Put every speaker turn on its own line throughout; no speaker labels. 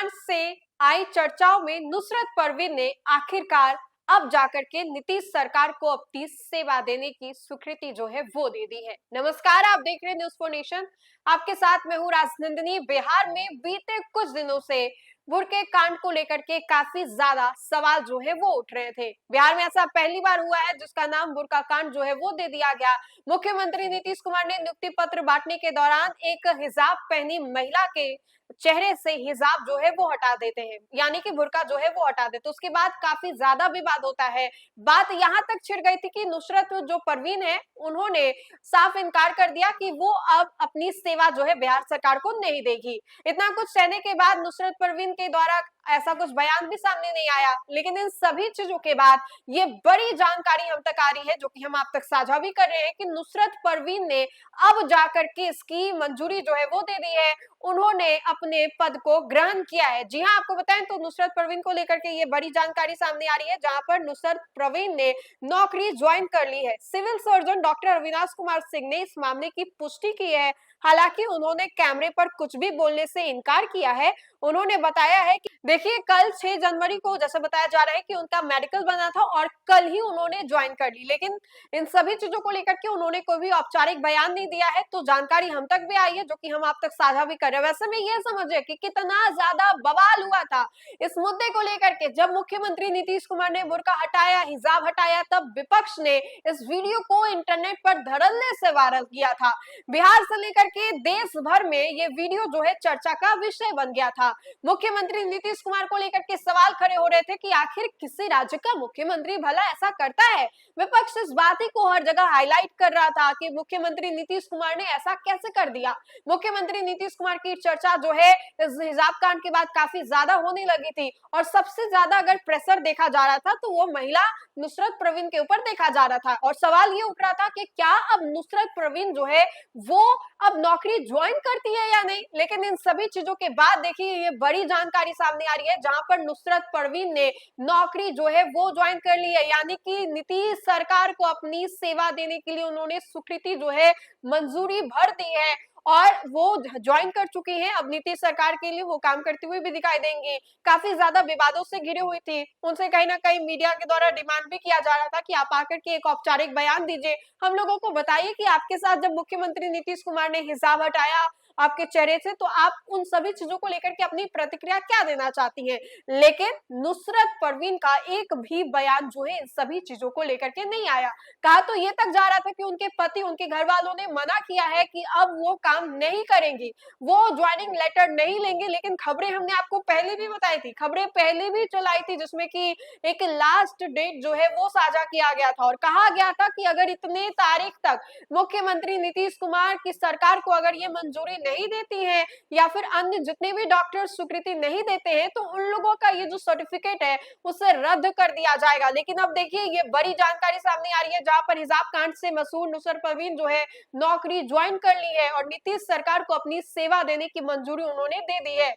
कांड से आई चर्चाओं में नुसरत परवीन ने आखिरकार अब जाकर के नीतीश सरकार को अपनी सेवा देने की स्वीकृति जो है वो दे दी है। नमस्कार, आप देख रहे हैं न्यूज फॉर नेशन। आपके साथ मैं हूँ राजनंदिनी। बिहार में बीते कुछ दिनों से बुरके कांड को लेकर के काफी ज्यादा सवाल जो है वो उठ रहे थे। बिहार में ऐसा पहली बार हुआ है जिसका नाम बुरका कांड जो है वो दे दिया गया। मुख्यमंत्री नीतीश कुमार ने नियुक्ति पत्र बांटने के दौरान एक हिजाब पहनी महिला के चेहरे से हिजाब जो है वो हटा देते हैं, यानी कि बुर्का जो है वो हटा देते। उसके बाद काफी ज्यादा विवाद होता है। बात यहाँ तक छिड़ गई थी कि नुसरत जो परवीन है उन्होंने साफ इनकार कर दिया कि वो अब अपनी सेवा जो है बिहार सरकार को नहीं देगी। इतना कुछ सहने के बाद नुसरत परवीन के द्वारा ऐसा कुछ बयान भी सामने नहीं आया, लेकिन इन सभी चीजों के बाद ये बड़ी जानकारी हम तक आ रही है जो कि हम आप तक साझा भी कर रहे हैं कि नुसरत परवीन ने अब जाकर के इसकी मंजूरी जो है वो दे दी है। उन्होंने अपने पद को ग्रहण किया है। जी हाँ, आपको बताएं तो नुसरत परवीन को लेकर के ये बड़ी जानकारी सामने आ रही है, जहां पर नुसरत परवीन ने नौकरी ज्वाइन कर ली है। Civil surgeon doctor Avinash Kumar Singh ने इस मामले की पुष्टि की है। हालांकि उन्होंने कैमरे पर कुछ भी बोलने से इनकार किया है। उन्होंने बताया है कि देखिए, कल 6 जनवरी को जैसे बताया जा रहा है कि उनका मेडिकल बना था और कल ही उन्होंने ज्वाइन कर ली, लेकिन इन सभी चीजों को लेकर के उन्होंने कोई भी औपचारिक बयान नहीं दिया है। तो जानकारी हम तक भी आई है जो कि हम आप तक साझा भी कर रहे हैं। वैसे में ये समझिए कि कितना ज्यादा बवाल हुआ था इस मुद्दे को लेकर के। जब मुख्यमंत्री नीतीश कुमार ने बुर्का हटाया, हिजाब हटाया, तब विपक्ष ने इस वीडियो को इंटरनेट पर धड़ल्ले से वायरल किया था। बिहार से लेकर के देश भर में ये वीडियो जो है चर्चा का विषय बन गया था। मुख्यमंत्री नीतीश कुमार को लेकर के सवाल खड़े हो रहे थे कि आखिर किसी राज्य का मुख्यमंत्री भला ऐसा करता है। विपक्ष इस बात ही को हर जगह हाईलाइट कर रहा था कि मुख्यमंत्री नीतीश कुमार ने ऐसा कैसे कर दिया। मुख्यमंत्री नीतीश कुमार की चर्चा जो है इस हिजाब कांड के बाद काफी ज्यादा होने लगी थी और सबसे ज्यादा अगर प्रेशर देखा जा रहा था तो वो महिला नुसरत परवीन के ऊपर देखा जा रहा था। और सवाल ये उठ रहा था कि क्या अब नुसरत परवीन जो है वो अब नौकरी ज्वाइन करती है या नहीं। लेकिन इन सभी चीजों के बाद देखिए ये बड़ी जानकारी सामने आ रही है, जहां पर नुसरत परवीन ने नौकरी जो है वो ज्वाइन कर ली है, यानी कि नीतीश सरकार को अपनी सेवा देने के लिए उन्होंने स्वीकृति जो है मंजूरी भर दी है और वो ज्वाइन कर चुकी हैं। अब नीतीश सरकार के लिए वो काम करती हुई भी दिखाई देंगी। काफी ज्यादा विवादों से घिरी हुई थी, उनसे कहीं ना कहीं मीडिया के द्वारा डिमांड भी किया जा रहा था कि आप आकर के एक औपचारिक बयान दीजिए, हम लोगों को बताइए कि आपके साथ जब मुख्यमंत्री नीतीश कुमार ने हिजाब हटाया आपके चेहरे से तो आप उन सभी चीजों को लेकर के अपनी प्रतिक्रिया क्या देना चाहती हैं। लेकिन नुसरत परवीन का एक भी बयान जो है इन सभी चीजों को लेकर के नहीं आया। कहा तो ये तक जा रहा था कि उनके पति, उनके घर वालों ने मना किया है कि अब वो काम नहीं करेंगी, वो ज्वाइनिंग लेटर नहीं लेंगे। लेकिन खबरें हमने आपको पहले भी बताई थी, खबरें पहले भी चलाई थी, जिसमें कि एक लास्ट डेट जो है वो साझा किया गया था और कहा गया था कि अगर इतने तारीख तक मुख्यमंत्री नीतीश कुमार की सरकार को अगर ये मंजूरी नहीं देती है या फिर अन्य जितने भी डॉक्टर स्वीकृति नहीं देते हैं तो उन लोगों का ये जो सर्टिफिकेट है उसे रद्द कर दिया जाएगा। लेकिन अब देखिए ये बड़ी जानकारी सामने आ रही है, जहां पर हिजाब कांड से मशहूर नुसरत परवीन जो है नौकरी ज्वाइन कर ली है और नीतीश सरकार को अपनी सेवा देने की मंजूरी उन्होंने दे दी है।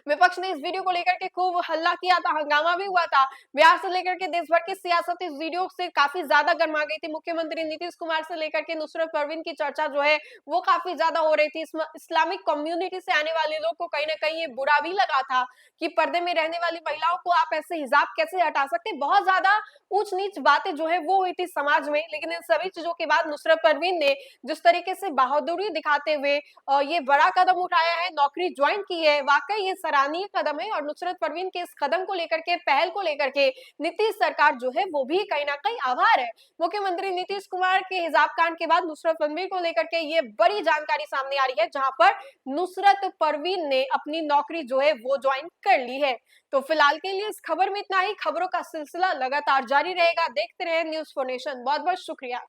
विपक्ष ने इस वीडियो को लेकर के खूब हल्ला किया था, हंगामा भी हुआ था। बिहार से लेकर के देश भर की सियासत इस वीडियो से काफी ज्यादा गर्मा गई थी। मुख्यमंत्री नीतीश कुमार से लेकर के नुसरत परवीन की चर्चा जो है वो काफी ज्यादा हो रही थी। इस्लामिक कम्युनिटी से आने वाले लोग को कहीं ना कहीं ये बुरा भी लगा था कि पर्दे में रहने वाली महिलाओं को आप ऐसे हिजाब कैसे हटा सकते। बहुत ज्यादा ऊंच नीच बातें जो है वो हुई थी समाज में। लेकिन इन सभी चीजों के बाद नुसरत परवीन ने जिस तरीके से बहादुरी दिखाते हुए ये बड़ा कदम उठाया है, नौकरी ज्वाइन की है, वाकई ये सराहनीय कदम है। और नुसरत परवीन के इस कदम को लेकर के, पहल को लेकर के नीतीश सरकार जो है वो भी कहीं ना कहीं आभार है। मुख्यमंत्री नीतीश कुमार के हिजाब कांड के बाद नुसरत परवीन को लेकर के ये बड़ी जानकारी सामने आ रही है, जहां पर नुसरत परवीन ने अपनी नौकरी जो है वो ज्वाइन कर ली है। तो फिलहाल के लिए इस खबर में इतना ही। खबरों का सिलसिला लगातार जारी रहेगा। देखते रहे न्यूज फॉर नेशन। बहुत बहुत शुक्रिया।